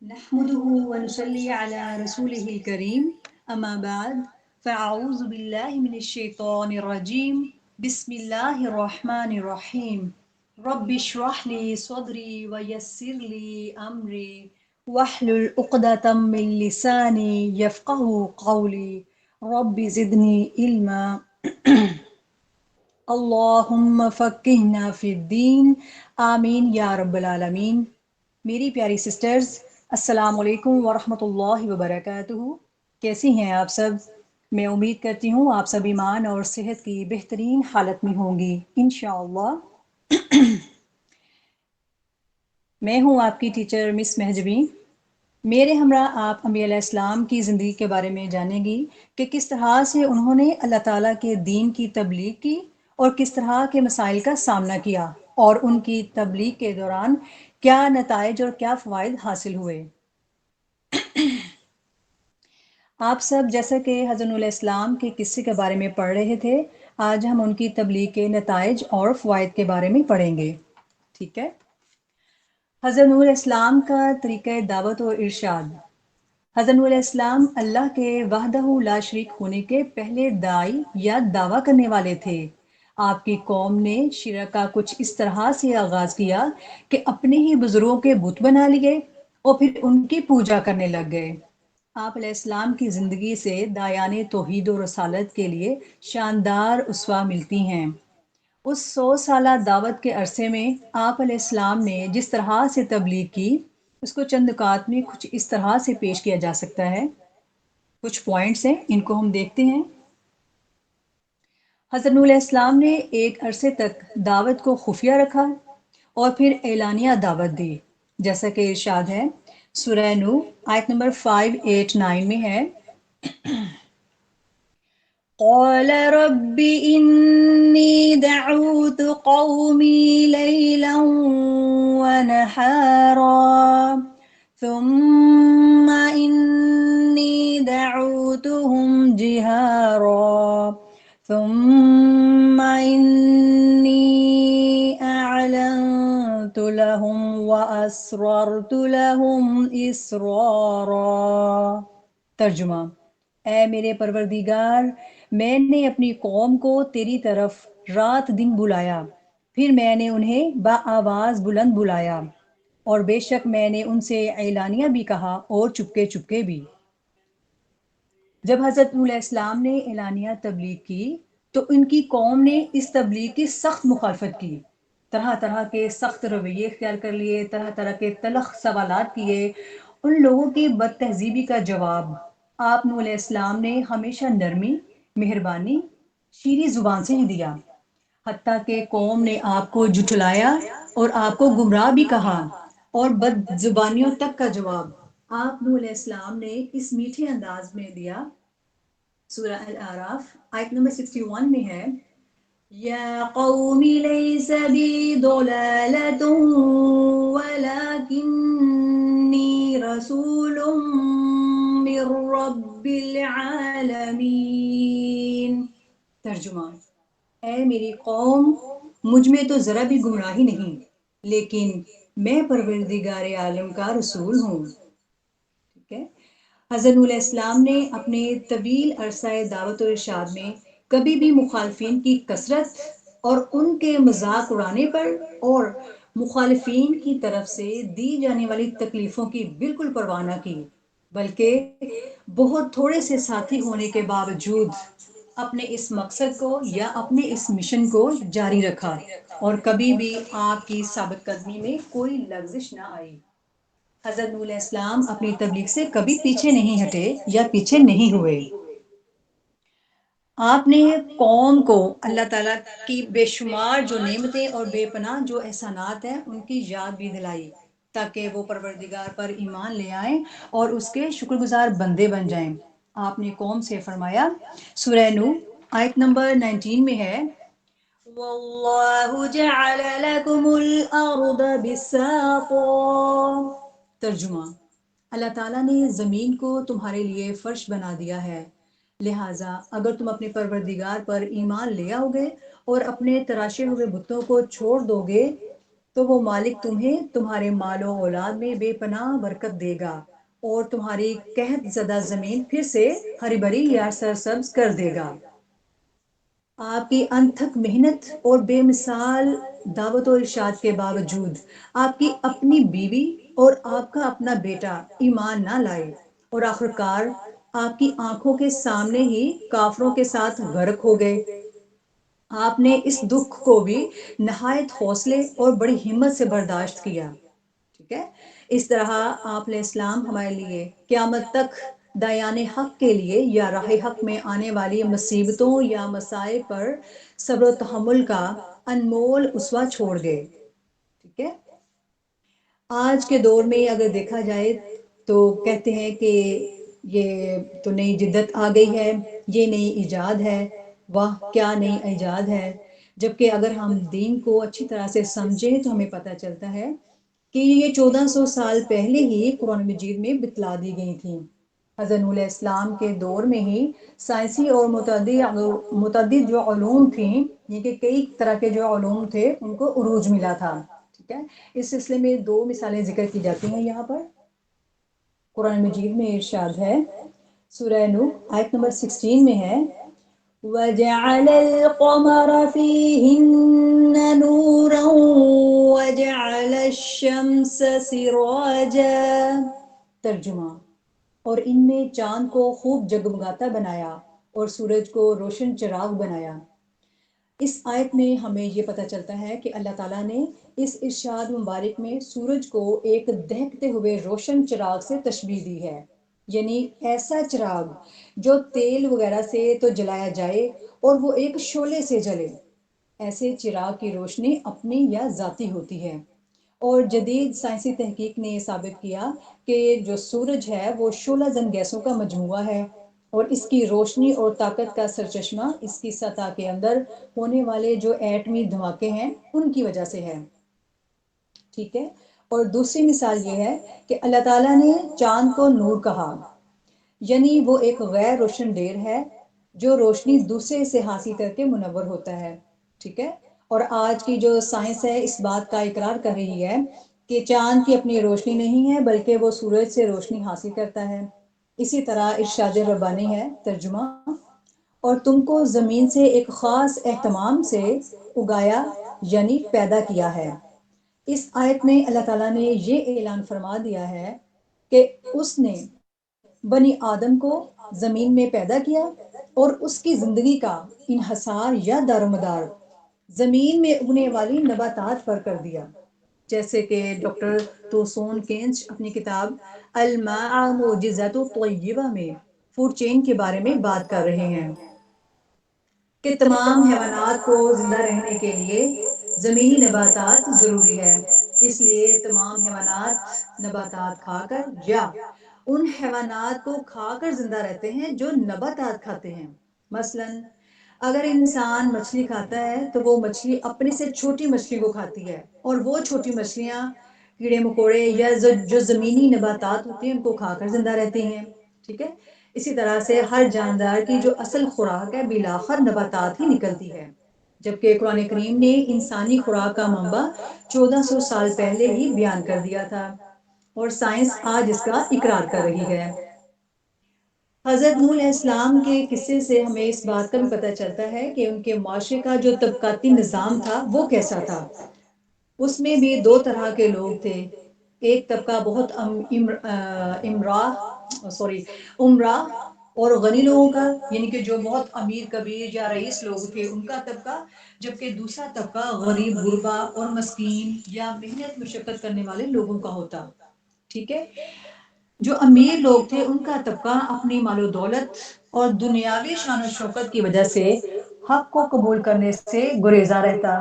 نحمده ونصلي على رسوله الكريم أما بعد فأعوذ بالله من الشيطان الرجيم بسم الله الرحمن الرحيم رب اشرح لي صدري ويسر لي أمري واحلل عقدة من لساني يفقه قولي رب زدني علما اللہم فقہنا فی الدین آمین یا رب العالمین۔ میری پیاری سسٹرز، السلام علیکم ورحمۃ اللہ وبرکاتہ۔ کیسی ہیں آپ سب؟ میں امید کرتی ہوں آپ سب ایمان اور صحت کی بہترین حالت میں ہوں گی انشاءاللہ۔ میں ہوں آپ کی ٹیچر مس مہجبین۔ میرے ہمراہ آپ انبیاء علیہ السلام کی زندگی کے بارے میں جانیں گی کہ کس طرح سے انہوں نے اللہ تعالیٰ کے دین کی تبلیغ کی اور کس طرح کے مسائل کا سامنا کیا اور ان کی تبلیغ کے دوران کیا نتائج اور کیا فوائد حاصل ہوئے۔ آپ سب جیسا کہ حضرت نوح علیہ السلام کے قصے کے بارے میں پڑھ رہے تھے، آج ہم ان کی تبلیغ کے نتائج اور فوائد کے بارے میں پڑھیں گے، ٹھیک ہے؟ حضرت نوح علیہ السلام کا طریقہ دعوت و ارشاد۔ حضرت نوح علیہ السلام اللہ کے وحدہ لا شریک ہونے کے پہلے داعی یا دعویٰ کرنے والے تھے۔ آپ کی قوم نے شرک کا کچھ اس طرح سے آغاز کیا کہ اپنے ہی بزرگوں کے بت بنا لیے اور پھر ان کی پوجا کرنے لگ گئے۔ آپ علیہ السلام کی زندگی سے داعیان توحید و رسالت کے لیے شاندار اسوہ ملتی ہیں۔ اس 100 سالہ دعوت کے عرصے میں آپ علیہ السلام نے جس طرح سے تبلیغ کی، اس کو چند نکات میں کچھ اس طرح سے پیش کیا جا سکتا ہے۔ کچھ پوائنٹس ہیں، ان کو ہم دیکھتے ہیں۔ حضرت نوح علیہ السلام نے ایک عرصے تک دعوت کو خفیہ رکھا اور پھر اعلانیہ دعوت دی، جیسا کہ ارشاد ہے سورہ نوح آیت نمبر 589 میں ہے، قال رب انی دعوت قومی لیلا ونحارا ثم انی دعوتهم جہارا ثم انی اعلنت لهم واسررت لهم اسرارا۔ ترجمہ: اے میرے پروردگار، میں نے اپنی قوم کو تیری طرف رات دن بلایا، پھر میں نے انہیں بآواز بلند بلایا، اور بے شک میں نے ان سے اعلانیہ بھی کہا اور چپکے چپکے بھی۔ جب حضرت نوح علیہ السلام نے اعلانیہ تبلیغ کی تو ان کی قوم نے اس تبلیغ کی سخت مخالفت کی، طرح طرح کے سخت رویے اختیار کر لیے، طرح طرح کے تلخ سوالات کیے۔ ان لوگوں کی بد تہذیبی کا جواب آپ نوح علیہ السلام نے ہمیشہ نرمی، مہربانی، شیریں زبان سے ہی دیا، حتیٰ کہ قوم نے آپ کو جھٹلایا اور آپ کو گمراہ بھی کہا، اور بد زبانیوں تک کا جواب آپ نوح علیہ السلام نے اس میٹھے انداز میں دیا۔ سورہ الاعراف آیت نمبر 61 میں ہے، یا قوم لیس بی ضلالۃ ولکنی رسول من رب العالمین۔ ترجمہ: اے میری قوم، مجھ میں تو ذرا بھی گمراہی نہیں، لیکن میں پروردگار عالم کا رسول ہوں، ٹھیک ہے؟ حضرت نوح علیہ السلام نے اپنے طویل عرصہ دعوت و ارشاد میں کبھی بھی مخالفین کی کثرت اور ان کے مذاق اڑانے پر اور مخالفین کی طرف سے دی جانے والی تکلیفوں کی بالکل پرواہ نہ کی، بلکہ بہت تھوڑے سے ساتھی ہونے کے باوجود اپنے اس مقصد کو یا اپنے اس مشن کو جاری رکھا، اور کبھی بھی آپ کی ثابت قدمی میں کوئی لغزش نہ آئی۔ حضرت نوح علیہ السلام اپنی تبلیغ سے کبھی پیچھے نہیں ہٹے یا پیچھے نہیں ہوئے۔ آپ نے قوم کو اللہ تعالیٰ کی بے شمار جو نعمتیں اور بے پناہ جو احسانات ہیں ان کی یاد بھی دلائی، تاکہ وہ پروردگار پر ایمان لے آئیں اور اس کے شکر گزار بندے بن جائیں۔ آپ نے قوم سے فرمایا، سورہ نوح آیت نمبر 19 میں ہے، وَاللَّهُ جَعَلَ لَكُمُ الْأَرْضَ بِسَاطًا۔ ترجمہ: اللہ تعالیٰ نے زمین کو تمہارے لیے فرش بنا دیا ہے، لہٰذا اگر تم اپنے پروردگار پر ایمان لے آؤ گے اور اپنے تراشے ہوئے بتوں کو چھوڑ دو گے تو وہ مالک تمہیں تمہارے مال و اولاد میں بے پناہ برکت دے گا اور تمہاری قحط زدہ زمین پھر سے ہری بھری یا سرسبز کر دے گا۔ آپ کی انتھک محنت اور بے مثال دعوت و ارشاد کے باوجود آپ کی اپنی بیوی اور آپ کا اپنا بیٹا ایمان نہ لائے اور آخرکار آپ کی آنکھوں کے سامنے ہی کافروں کے ساتھ غرق ہو گئے۔ آپ نے اس دکھ کو بھی نہایت حوصلے اور بڑی ہمت سے برداشت کیا۔ ٹھیک ہے، اس طرح آپ علیہ السلام ہمارے لیے قیامت تک دیان حق کے لیے یا راہ حق میں آنے والی مصیبتوں یا مسائل پر صبر و تحمل کا انمول اسوہ چھوڑ گئے۔ ٹھیک ہے، آج کے دور میں اگر دیکھا جائے تو کہتے ہیں کہ یہ تو نئی جدت آ گئی ہے، یہ نئی ایجاد ہے، واہ کیا نئی ایجاد ہے۔ جبکہ اگر ہم دین کو اچھی طرح سے سمجھیں تو ہمیں پتہ چلتا ہے کہ یہ 1400 سال پہلے ہی قرآن مجید میں بتلا دی گئی تھیں۔ حضرت نوح علیہ السلام کے دور میں ہی سائنسی اور متعدد جو علوم تھیں، یہ کہ کئی طرح کے جو علوم تھے ان کو عروج ملا تھا۔ ٹھیک ہے، اس سلسلے میں دو مثالیں ذکر کی جاتی ہیں یہاں پر۔ قرآن مجید میں ارشاد ہے، سورہ نوح آیت نمبر 16 میں ہے، وَجَعَلَ الْقَمَرَ فِيهِنَّ نُورًا وَجَعَلَ الشَّمْسَ سِرَاجًا۔ ترجمہ، اور ان میں چاند کو خوب جگمگاتا بنایا اور سورج کو روشن چراغ بنایا۔ اس آیت میں ہمیں یہ پتہ چلتا ہے کہ اللہ تعالیٰ نے اس ارشاد مبارک میں سورج کو ایک دہکتے ہوئے روشن چراغ سے تشبیہ دی ہے، یعنی ایسا چراغ جو تیل وغیرہ سے تو جلایا جائے اور وہ ایک شعلے سے جلے۔ ایسے چراغ کی روشنی اپنی یا ذاتی ہوتی ہے، اور جدید سائنسی تحقیق نے یہ ثابت کیا کہ جو سورج ہے وہ شعلہ زن گیسوں کا مجموعہ ہے، اور اس کی روشنی اور طاقت کا سرچشمہ اس کی سطح کے اندر ہونے والے جو ایٹمی دھماکے ہیں ان کی وجہ سے ہے۔ ٹھیک ہے، اور دوسری مثال یہ ہے کہ اللہ تعالیٰ نے چاند کو نور کہا، یعنی وہ ایک غیر روشن ڈیر ہے جو روشنی دوسرے سے حاصل کر کے منور ہوتا ہے۔ ٹھیک ہے، اور آج کی جو سائنس ہے اس بات کا اقرار کر رہی ہے کہ چاند کی اپنی روشنی نہیں ہے بلکہ وہ سورج سے روشنی حاصل کرتا ہے۔ اسی طرح ارشاد ربانی ہے، ترجمہ، اور تم کو زمین سے ایک خاص اہتمام سے اگایا یعنی پیدا کیا ہے۔ اس آیت میں اللہ تعالیٰ نے یہ اعلان فرما دیا ہے کہ اس نے بنی آدم کو زمین میں پیدا کیا اور اس کی زندگی کا انحصار یا دار و مدار زمین میں اگنے والی نباتات پر کر دیا، جیسے کہ ڈاکٹر توسون کینچ اپنی کتاب الماء معجزات طیبہ میں فوڈ چین کے بارے میں بات کر رہے ہیں کہ تمام حیوانات کو زندہ رہنے کے لیے زمینی نباتات ضروری ہے، اس لیے تمام حیوانات نباتات کھا کر یا ان حیوانات کو کھا کر زندہ رہتے ہیں جو نباتات کھاتے ہیں۔ مثلاً اگر انسان مچھلی کھاتا ہے تو وہ مچھلی اپنے سے چھوٹی مچھلی کو کھاتی ہے، اور وہ چھوٹی مچھلیاں کیڑے مکوڑے یا جو زمینی نباتات ہوتے ہیں ان کو کھا کر زندہ رہتی ہیں۔ ٹھیک ہے، اسی طرح سے ہر جاندار کی جو اصل خوراک ہے بالآخر نباتات ہی نکلتی ہے، جبکہ قرآن کریم نے انسانی خوراک کا منبع 1400 سال پہلے ہی بیان کر دیا تھا، اور سائنس آج اس کا اقرار کر رہی ہے۔ حضرت نوح علیہ السلام کے قصے سے ہمیں اس بات کا بھی پتہ چلتا ہے کہ ان کے معاشرے کا جو طبقاتی نظام تھا وہ کیسا تھا۔ اس میں بھی دو طرح کے لوگ تھے، ایک طبقہ بہت عمرہ اور غنی لوگوں کا، یعنی کہ جو بہت امیر کبیر یا رئیس لوگ تھے ان کا طبقہ، جبکہ دوسرا طبقہ غریب غربا اور مسکین یا محنت مشقت کرنے والے لوگوں کا ہوتا۔ ٹھیک ہے، جو امیر لوگ تھے ان کا طبقہ اپنی مال و دولت اور دنیاوی شان و شوکت کی وجہ سے حق کو قبول کرنے سے گریزاں رہتا،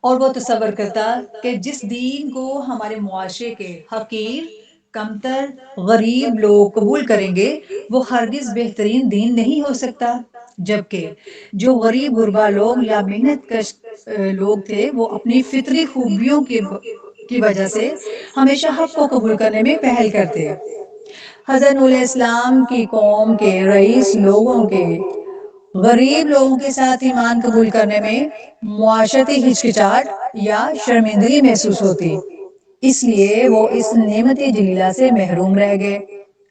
اور وہ تصور کرتا کہ جس دین کو ہمارے معاشرے کے حقیر، کمتر، غریب لوگ قبول کریں گے وہ ہرگز بہترین دین نہیں ہو سکتا، جبکہ جو غریب غربا لوگ یا محنت کش لوگ تھے وہ اپنی فطری خوبیوں کی وجہ سے ہمیشہ حق کو قبول کرنے میں پہل کرتے۔ حضرت نوح علیہ السلام کی قوم کے رئیس لوگوں کے غریب لوگوں کے ساتھ ایمان قبول کرنے میں معاشرتی ہچکچاہٹ یا شرمندگی محسوس ہوتی، اس لیے وہ اس نعمت جلیلہ سے محروم رہ گئے،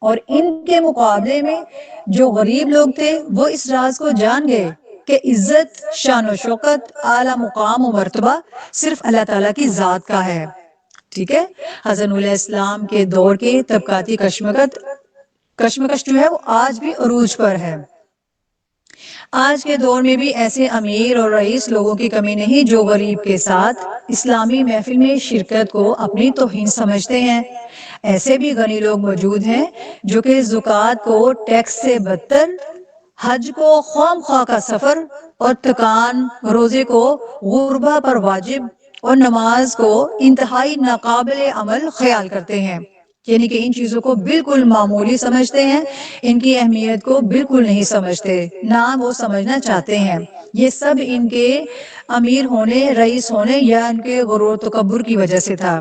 اور ان کے مقابلے میں جو غریب لوگ تھے وہ اس راز کو جان گئے کہ عزت، شان و شوکت، اعلیٰ مقام و مرتبہ صرف اللہ تعالیٰ کی ذات کا ہے۔ ٹھیک ہے، حضرت علیہ السلام کے دور کے طبقاتی کشمکش جو ہے وہ آج بھی عروج پر ہے۔ آج کے دور میں بھی ایسے امیر اور رئیس لوگوں کی کمی نہیں جو غریب کے ساتھ اسلامی محفل میں شرکت کو اپنی توہین سمجھتے ہیں۔ ایسے بھی غنی لوگ موجود ہیں جو کہ زکوٰۃ کو ٹیکس سے بدتر، حج کو خام خواہ کا سفر اور تکان، روزے کو غربا پر واجب اور نماز کو انتہائی ناقابل عمل خیال کرتے ہیں، یعنی کہ ان چیزوں کو بالکل معمولی سمجھتے ہیں، ان کی اہمیت کو بالکل نہیں سمجھتے، نہ وہ سمجھنا چاہتے ہیں۔ یہ سب ان کے امیر ہونے، رئیس ہونے یا ان کے غرور و تکبر کی وجہ سے تھا،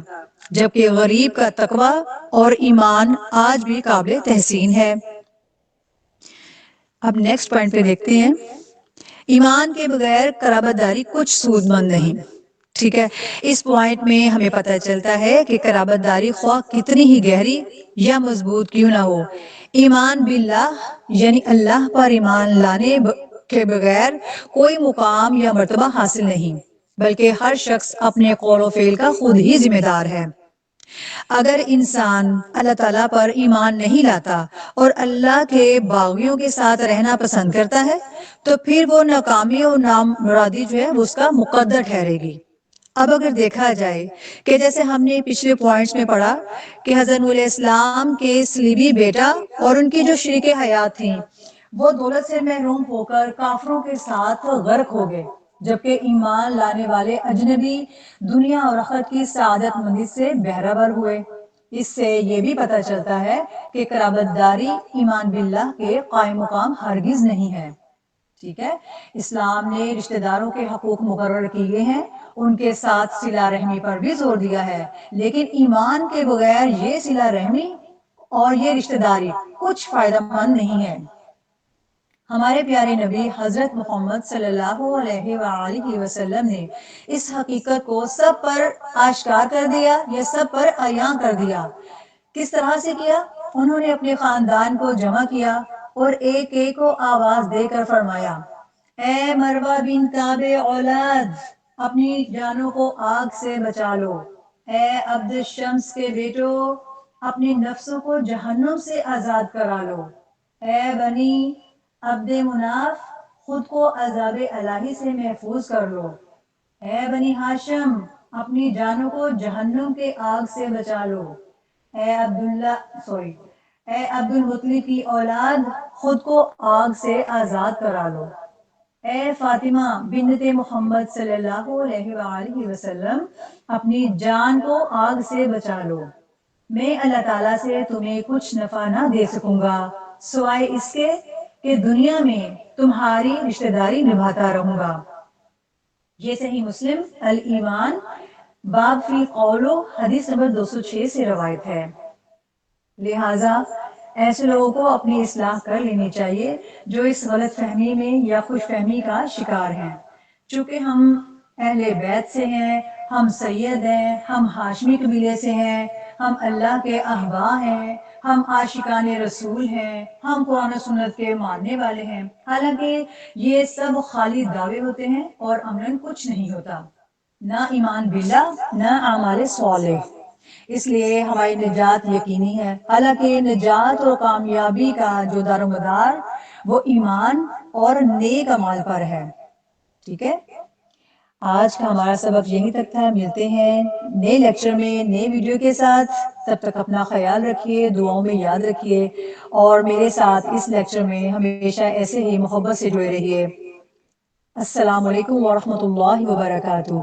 جبکہ غریب کا تقوی اور ایمان آج بھی قابل تحسین ہے۔ اب نیکسٹ پوائنٹ پہ دیکھتے ہیں، ایمان کے بغیر قرابت داری کچھ سود مند نہیں۔ ٹھیک ہے، اس پوائنٹ میں ہمیں پتہ چلتا ہے کہ قرابت داری خواہ کتنی ہی گہری یا مضبوط کیوں نہ ہو، ایمان باللہ یعنی اللہ پر ایمان لانے کے بغیر کوئی مقام یا مرتبہ حاصل نہیں، بلکہ ہر شخص اپنے قول و فعل کا خود ہی ذمہ دار ہے۔ اگر انسان اللہ تعالیٰ پر ایمان نہیں لاتا اور اللہ کے باغیوں کے ساتھ رہنا پسند کرتا ہے تو پھر وہ ناکامی اور نامرادی جو ہے وہ اس کا مقدر ٹھہرے گی۔ اب اگر دیکھا جائے کہ جیسے ہم نے پچھلے پوائنٹس میں پڑھا کہ حضرت علیہ السلام کے صلیبی بیٹا اور ان کی جو شریک حیات تھیں وہ دولت سے محروم ہو کر کافروں کے ساتھ غرق ہو گئے، جبکہ ایمان لانے والے اجنبی دنیا اور آخرت کی سعادت مندی سے بہرہ بر ہوئے۔ اس سے یہ بھی پتہ چلتا ہے کہ قرابت داری ایمان باللہ کے قائم مقام ہرگز نہیں ہے۔ ٹھیک ہے، اسلام نے رشتہ داروں کے حقوق مقرر کیے ہیں، ان کے ساتھ صلہ رحمی پر بھی زور دیا ہے، لیکن ایمان کے بغیر یہ صلہ رحمی اور یہ رشتہ داری کچھ فائدہ مند نہیں ہے۔ ہمارے پیارے نبی حضرت محمد صلی اللہ علیہ وآلہ وسلم نے اس حقیقت کو سب پر آشکار کر دیا یا سب پر عیاں کر دیا۔ کس طرح سے کیا؟ انہوں نے اپنے خاندان کو جمع کیا اور ایک ایک کو آواز دے کر فرمایا، اے مروہ بن کعب اولاد، اپنی جانوں کو آگ سے بچا لو۔ اے عبد الشمس کے بیٹو، اپنی نفسوں کو جہنم سے آزاد کرا لو۔ اے بنی عبد مناف، خود کو عذاب الہی سے محفوظ کر لو۔ اے بنی ہاشم، اپنی جانوں کو جہنم کے آگ سے بچا لو۔ اے عبد المطلب کی اولاد، خود کو آگ سے آزاد کرا لو۔ اے فاطمہ بنت محمد صلی اللہ علیہ وآلہ وسلم، اپنی جان کو آگ سے بچا لو۔ میں اللہ تعالیٰ سے تمہیں کچھ نفع نہ دے سکوں گا سوائے اس کے کہ دنیا میں تمہاری رشتہ داری نبھاتا رہوں گا۔ یہ صحیح مسلم الایمان باب فی قولو حدیث نمبر 206 سے روایت ہے۔ لہٰذا ایسے لوگوں کو اپنی اصلاح کر لینی چاہیے جو اس غلط فہمی میں یا خوش فہمی کا شکار ہیں۔ چونکہ ہم اہل بیت سے ہیں، ہم سید ہیں، ہم ہاشمی قبیلے سے ہیں، ہم اللہ کے احبا ہیں، ہم عاشقان رسول ہیں، ہم قرآن و سنت کے ماننے والے ہیں، حالانکہ یہ سب خالی دعوے ہوتے ہیں اور عملاً کچھ نہیں ہوتا، نہ ایمان باللہ نہ اعمال صالح۔ اس لیے ہماری نجات یقینی ہے، حالانکہ نجات اور کامیابی کا جو دار و مدار وہ ایمان اور نیک اعمال پر ہے۔ ٹھیک ہے، آج کا ہمارا سبق یہیں تک تھا، ملتے ہیں نئے لیکچر میں نئے ویڈیو کے ساتھ، تب تک اپنا خیال رکھیے، دعاؤں میں یاد رکھیے اور میرے ساتھ اس لیکچر میں ہمیشہ ایسے ہی محبت سے جڑے رہیے۔ السلام علیکم ورحمۃ اللہ وبرکاتہ۔